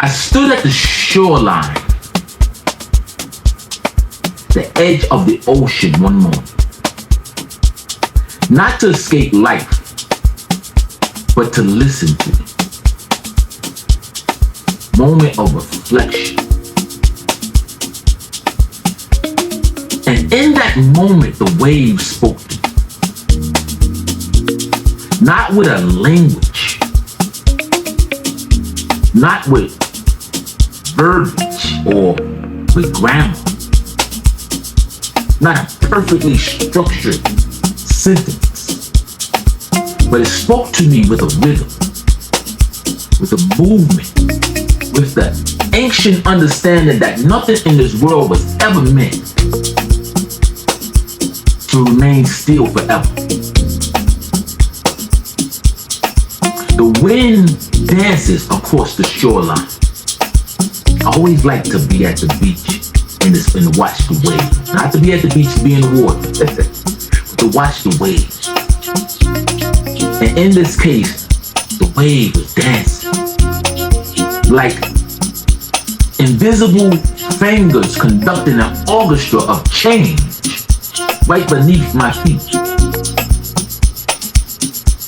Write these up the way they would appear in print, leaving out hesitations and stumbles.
I stood at the shoreline, the edge of the ocean one morning, not to escape life, but to listen to it. Moment of reflection. And in that moment, the waves spoke to me. Not with a language, not with verbiage or with grammar, not a perfectly structured sentence, but it spoke to me with a rhythm, with a movement, with the ancient understanding that nothing in this world was ever meant to remain still forever. The wind dances across the shoreline. I always like to be at the beach and watch the waves. Not to be at the beach to be in the water, but to watch the waves. And in this case, the wave was dancing. Like invisible fingers conducting an orchestra of change right beneath my feet.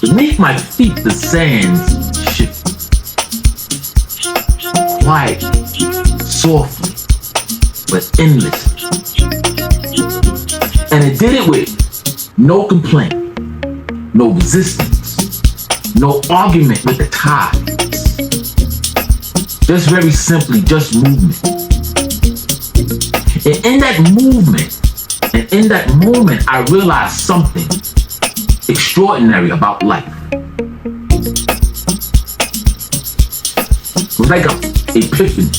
Beneath my feet, the sands shift. Quietly, softly, but endlessly. And it did it with no complaint, no resistance, no argument with the tides. Just very simply, just movement. And in that movement, and in that moment, I realized something extraordinary about life. It was like an epiphany.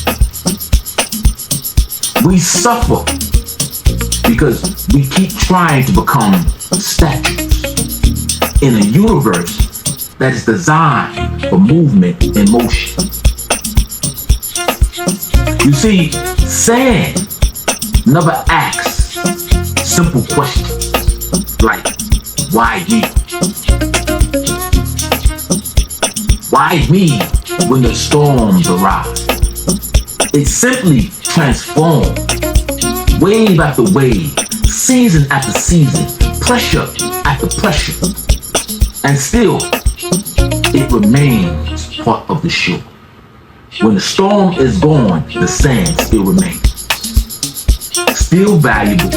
We suffer because we keep trying to become statues in a universe that is designed for movement and motion. You see, sand never asks simple questions like, why me? Why me when the storms arise? It simply transforms, wave after wave, season after season, pressure after pressure, and still it remains part of the shore. When the storm is gone, the sand still remains. Still valuable,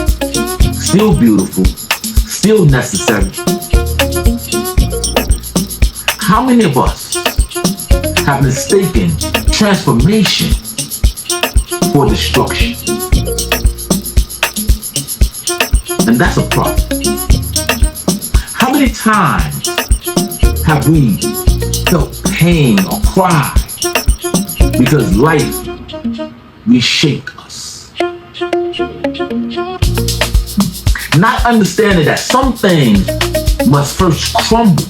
still beautiful, still necessary. How many of us have mistaken transformation for destruction? And that's a problem. How many times have we felt pain or cried because life reshaped us? Not understanding that some things must first crumble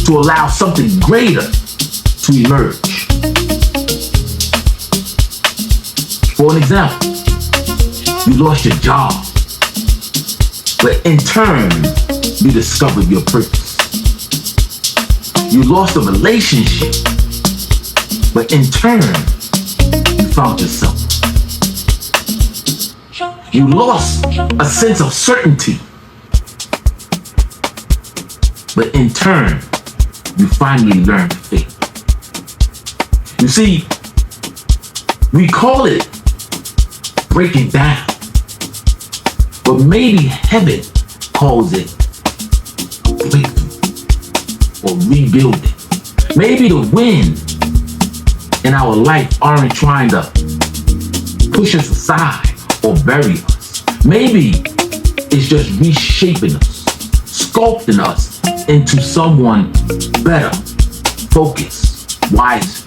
to allow something greater to emerge. For an example, you lost your job, but in turn, you discovered your purpose. You lost a relationship, but in turn, you found yourself. You lost a sense of certainty, but in turn, you finally learned faith. You see, we call it breaking down, but maybe heaven calls it a breakthrough or rebuilding. Maybe the wind in our life aren't trying to push us aside or bury us. Maybe it's just reshaping us, sculpting us into someone better, focused, wiser.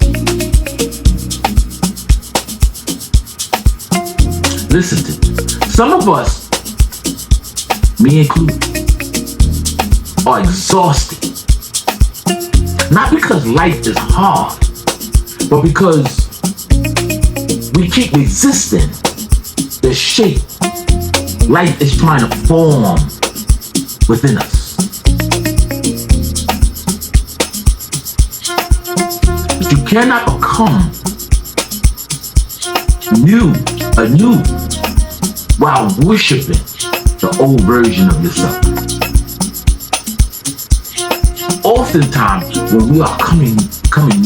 Listen to me. Some of us, me included, are exhausted. Not because life is hard, but because we keep resisting the shape life is trying to form within us. you cannot become anew, while worshiping the old version of yourself. Oftentimes, when we are coming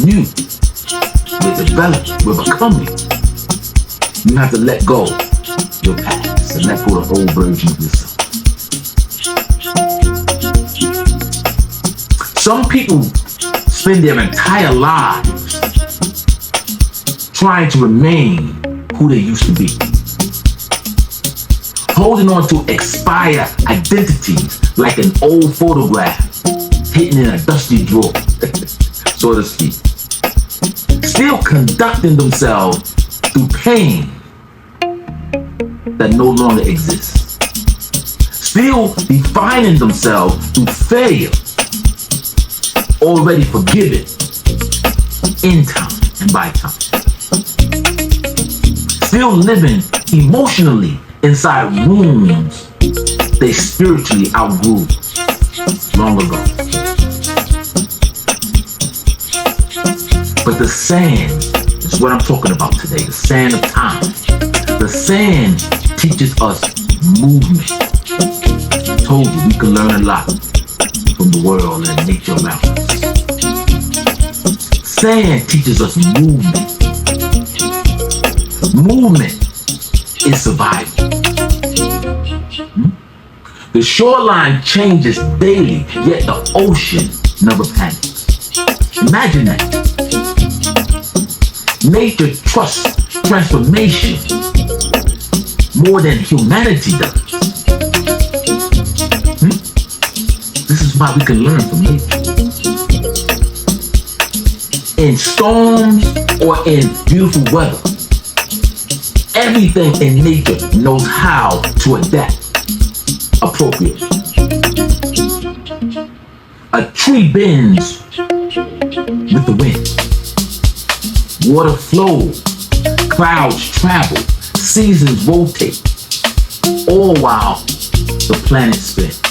new, we're developing, we're becoming. You have to let go your past and let go the old version of yourself. Some people spend their entire lives trying to remain who they used to be, holding on to expired identities like an old photograph hidden in a dusty drawer, so to speak. Still conducting themselves through pain that no longer exists. Still defining themselves through failure already forgiven in time and by time. Still living emotionally inside wounds they spiritually outgrew long ago. But the sand is what I'm talking about today, the sand of time. The sand teaches us movement. I told you we can learn a lot from the world and nature around us. Sand teaches us movement. Movement is survival. The shoreline changes daily, yet the ocean never panics. Imagine that. Nature trusts transformation more than humanity does. This is why we can learn from nature. In storms or in beautiful weather, everything in nature knows how to adapt appropriately. A tree bends with the wind. Water flows, clouds travel, seasons rotate, all while the planet spins.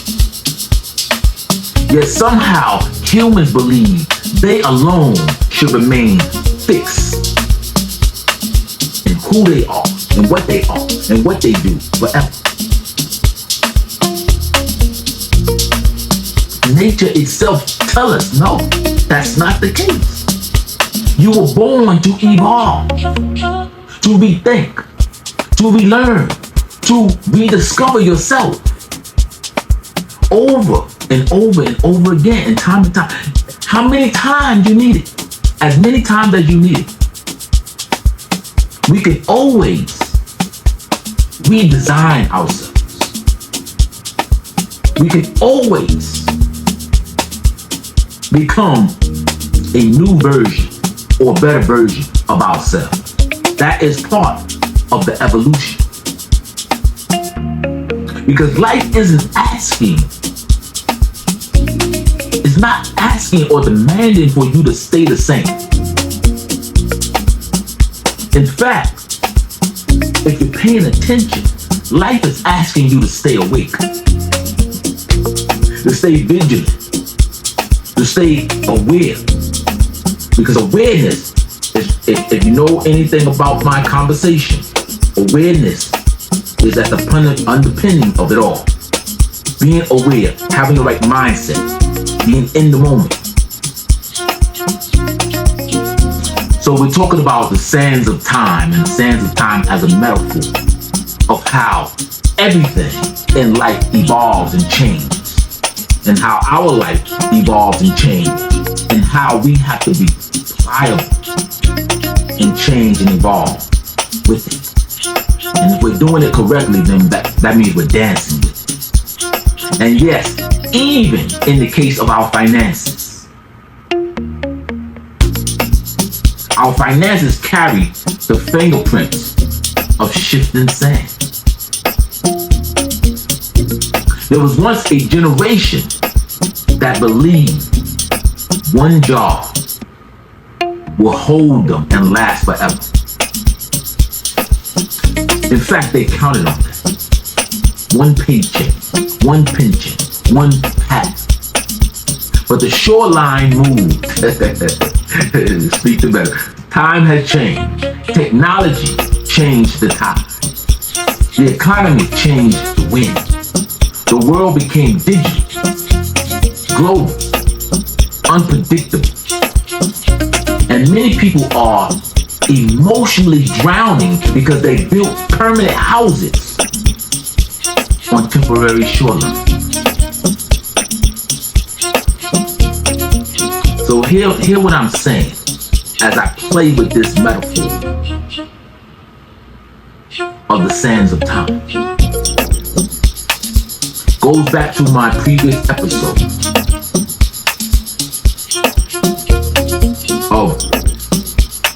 Yet somehow humans believe they alone should remain fixed in who they are and what they are and what they do forever. Nature itself tells us no, that's not the case. You were born to evolve, to rethink, to relearn, to rediscover yourself over and over and over again, and time and time. How many times you need it? As many times as you need it. We can always redesign ourselves. We can always become a new version or better version of ourselves. That is part of the evolution. Because life isn't asking, it's not asking or demanding for you to stay the same. In fact, if you're paying attention, life is asking you to stay awake, to stay vigilant, to stay aware. Because awareness, if you know anything about my conversation, awareness is at the underpinning of it all. Being aware, having the right mindset, being in the moment. So we're talking about the sands of time, and the sands of time as a metaphor of how everything in life evolves and changes, and how our life evolves and changes, and how we have to be pliable and change and evolve with it. And if we're doing it correctly, then that means we're dancing with it. And yes, even in the case of our finances, our finances carry the fingerprints of shifting sand. There was once a generation that believed one job will hold them and last forever. In fact, they counted on that. One paycheck, one pension, one path. but the shoreline moved. Speak to better. Time has changed. Technology changed the tide. The economy changed the wind. The world became digital, global, unpredictable. And many people are emotionally drowning because they built permanent houses on temporary shorelines. So hear what I'm saying as I play with this metaphor of the sands of time. Goes back to my previous episode of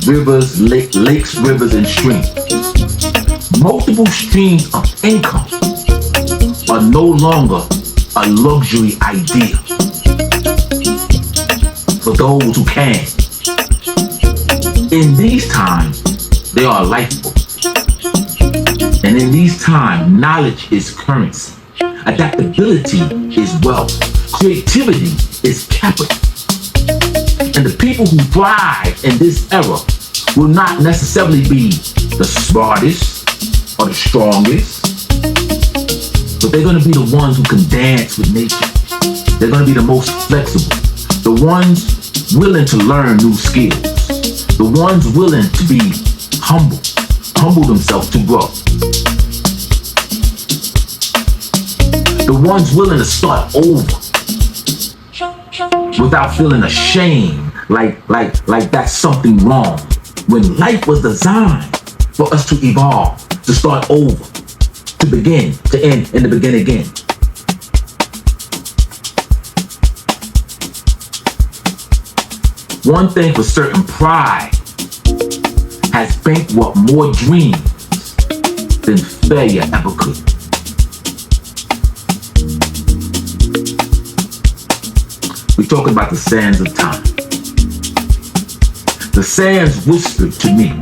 rivers, lakes, rivers, and streams. Multiple streams of income are no longer a luxury idea for those who can. In these times, they are lifeboats. And in these times, knowledge is currency. Adaptability is wealth. Creativity is capital. And the people who thrive in this era will not necessarily be the smartest or the strongest, but they're going to be the ones who can dance with nature. They're going to be the most flexible, the ones willing to learn new skills, the ones willing to be humble themselves to grow, the ones willing to start over without feeling ashamed like that's something wrong, when life was designed for us to evolve, to start over, to begin, to end, and to begin again. One thing for certain, pride has bankrupt more dreams than failure ever could. We talk about the sands of time. The sands whispered to me,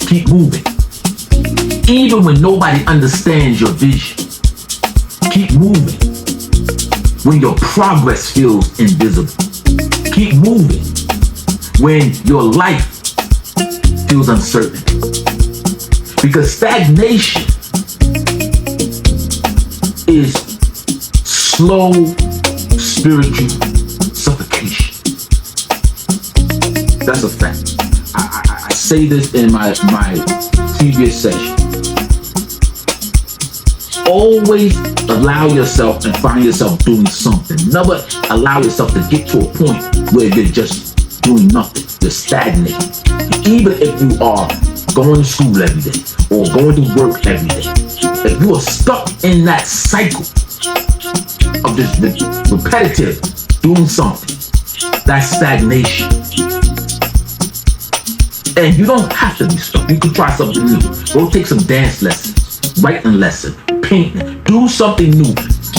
keep moving. Even when nobody understands your vision, keep moving. When your progress feels invisible, keep moving. When your life feels uncertain. Because stagnation is slow spiritual suffocation. That's a fact. I say this in my previous session. Always allow yourself and find yourself doing something. Never allow yourself to get to a point where you're just doing nothing. You're stagnating. Even if you are going to school every day or going to work every day, if you are stuck in that cycle of just repetitive doing something, that's stagnation. And you don't have to be stuck. You can try something new. Go take some dance lessons, writing lesson, painting. Do something new.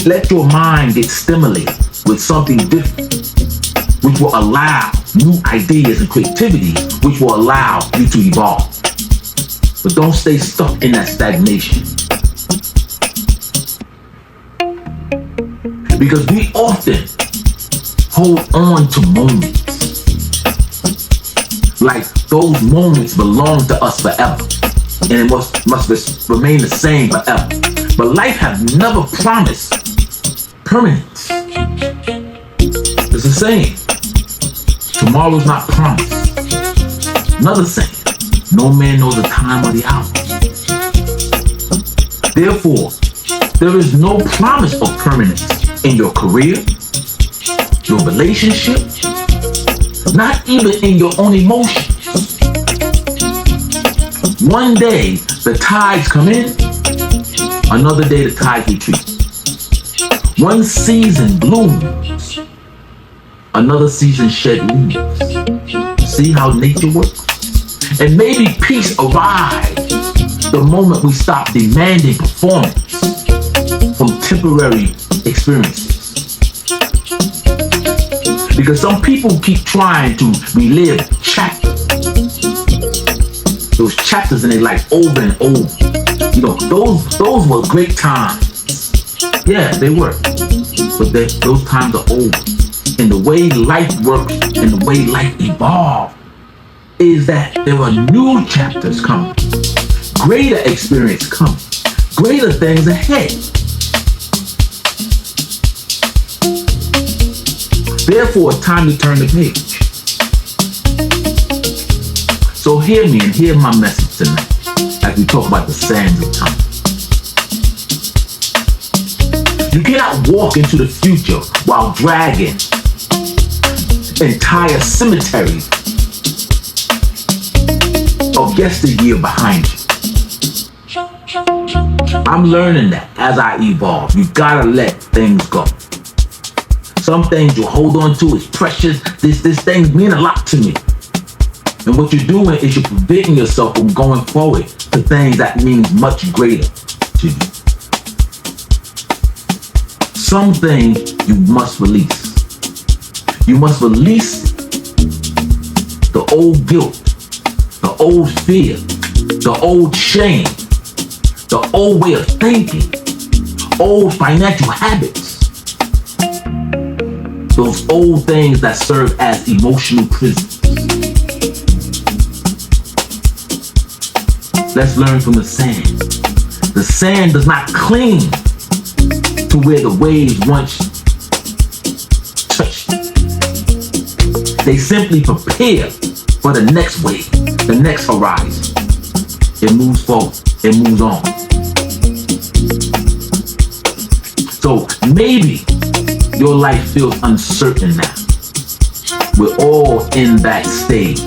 Let your mind get stimulated with something different, which will allow new ideas and creativity, which will allow you to evolve. But don't stay stuck in that stagnation. Because we often hold on to moments like those moments belong to us forever, and it must remain the same forever. But life has never promised permanence. It's the same. Tomorrow's not promised. Another saying, no man knows the time or the hour. Therefore, there is no promise of permanence in your career, your relationship, not even in your own emotions. One day, the tides come in, another day the tides retreat. One season blooms, another season shed leaves. See how nature works? And maybe peace arrives the moment we stop demanding performance from temporary experiences. Because some people keep trying to relive chapters. Those chapters in their life over and over. You know, those were great times. Yeah, they were. but those times are over. And the way life works and the way life evolves is that there are new chapters coming, greater experience coming, greater things ahead. Therefore, it's time to turn the page. So hear me and hear my message tonight as we talk about the sands of time. You cannot walk into the future while dragging entire cemeteries of yesteryear behind you. I'm learning that as I evolve. You gotta let things go. Some things you hold on to is precious. This thing mean a lot to me. And what you're doing is you're preventing yourself from going forward to things that mean much greater to you. Some things you must release. You must release the old guilt, the old fear, the old shame, the old way of thinking, old financial habits. Those old things that serve as emotional prisons. Let's learn from the sand. The sand does not cling to where the waves once touched. They simply prepare for the next wave, the next horizon. It moves forward, it moves on. So maybe your life feels uncertain now. We're all in that stage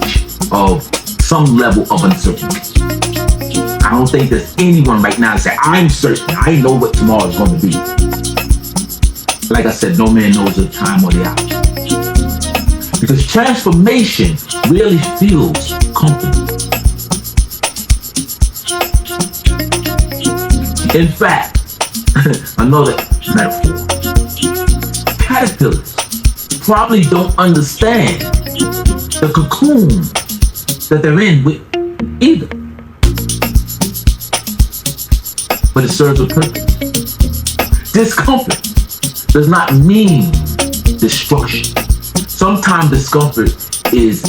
of some level of uncertainty. I don't think there's anyone right now that say, I'm certain, I know what tomorrow is going to be. Like I said, no man knows the time or the hour. Because transformation really feels comfortable. In fact, another metaphor. Caterpillars probably don't understand the cocoon that they're in with either. But it serves a purpose. Discomfort does not mean destruction. Sometimes discomfort is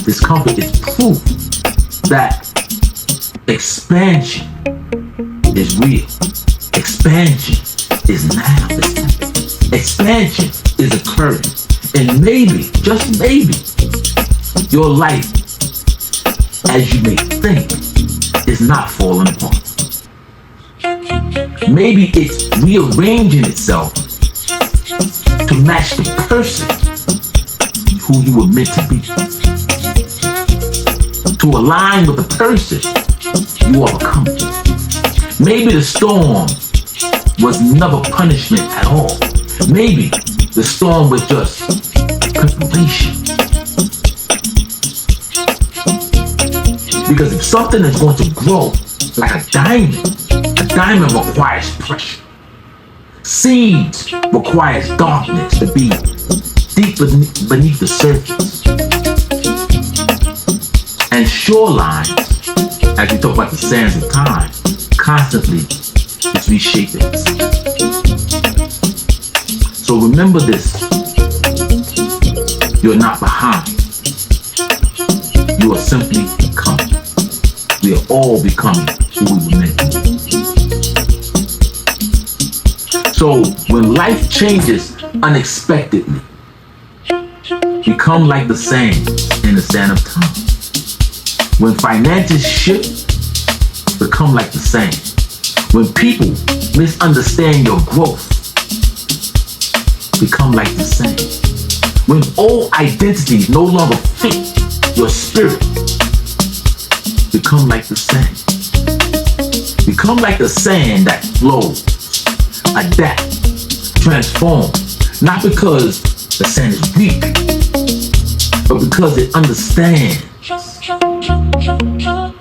proof that expansion is real. Expansion is now. Expansion is occurring. And maybe, just maybe, your life, as you may think, is not falling apart. Maybe it's rearranging itself to match the person who you were meant to be. To align with the person you are becoming. Maybe the storm was never punishment at all. Maybe the storm was just preparation. Because if something is going to grow like a diamond requires pressure. Seeds requires darkness to be deep beneath the surface. And shorelines, as we talk about the sands of time, constantly is reshaping us. So remember this. You're not behind. You are simply becoming. We are all becoming who we were meant to be. So when life changes unexpectedly, become like the sand in the sand of time. When finances shift, become like the sand. When people misunderstand your growth, become like the sand. When old identities no longer fit your spirit, become like the sand. Become like the sand that flows, adapt, transform. Not because the sand is weak, but because it understands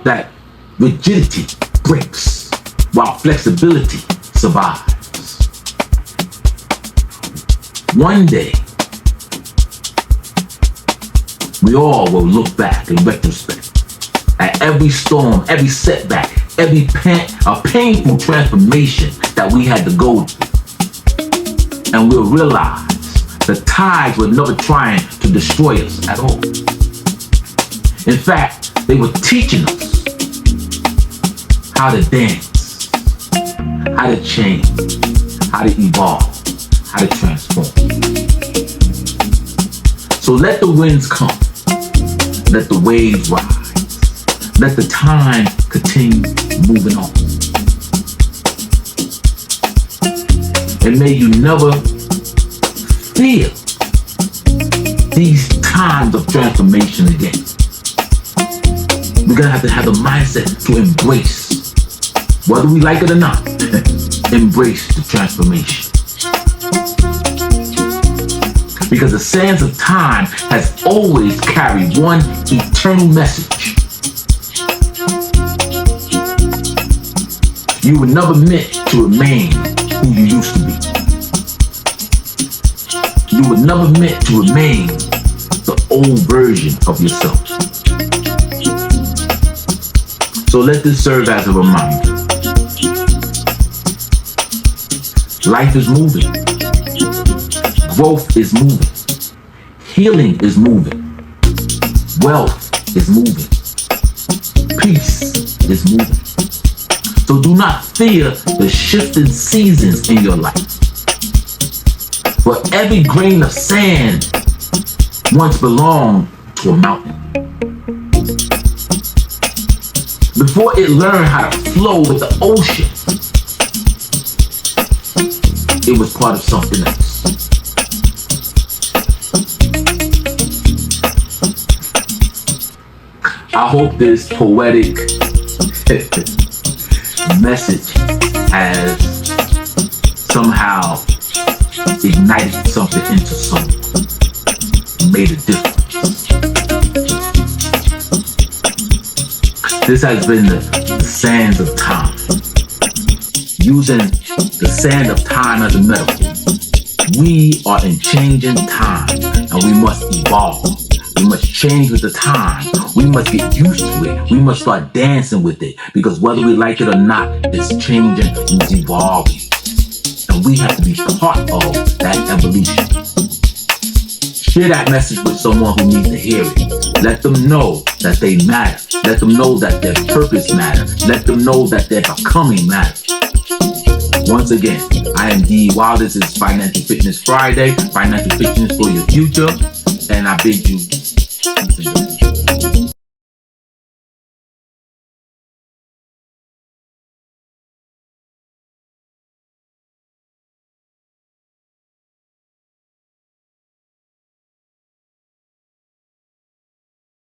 that rigidity breaks while flexibility survives. One day, we all will look back in retrospect at every storm, every setback, every painful transformation that we had to go through. And we'll realize the tides were never trying to destroy us at all. In fact, they were teaching us how to dance, how to change, how to evolve, how to transform. So let the winds come, let the waves rise, let the time continue moving on. And may you never feel these times of transformation again. We're gonna have to have the mindset to embrace, whether we like it or not, embrace the transformation. Because the sands of time has always carried one eternal message. You were never meant to remain who you used to be. You were never meant to remain the old version of yourself. So let this serve as a reminder. Life is moving. Growth is moving. Healing is moving. Wealth is moving. Peace is moving. So do not fear the shifting seasons in your life. For every grain of sand once belonged to a mountain. Before it learned how to flow with the ocean, it was part of something else. I hope this poetic message has somehow ignited something into someone, made a difference. This has been the sands of time. Using the sand of time as a metaphor, we are in changing time and we must evolve. We must change with the time. We must get used to it. We must start dancing with it because whether we like it or not, it's changing, it's evolving. And we have to be part of that evolution. Share that message with someone who needs to hear it. Let them know that they matter. Let them know that their purpose matters. Let them know that their becoming matters. Once again, I am D. Wild. This is Financial Fitness Friday. Financial fitness for your future. And I bid you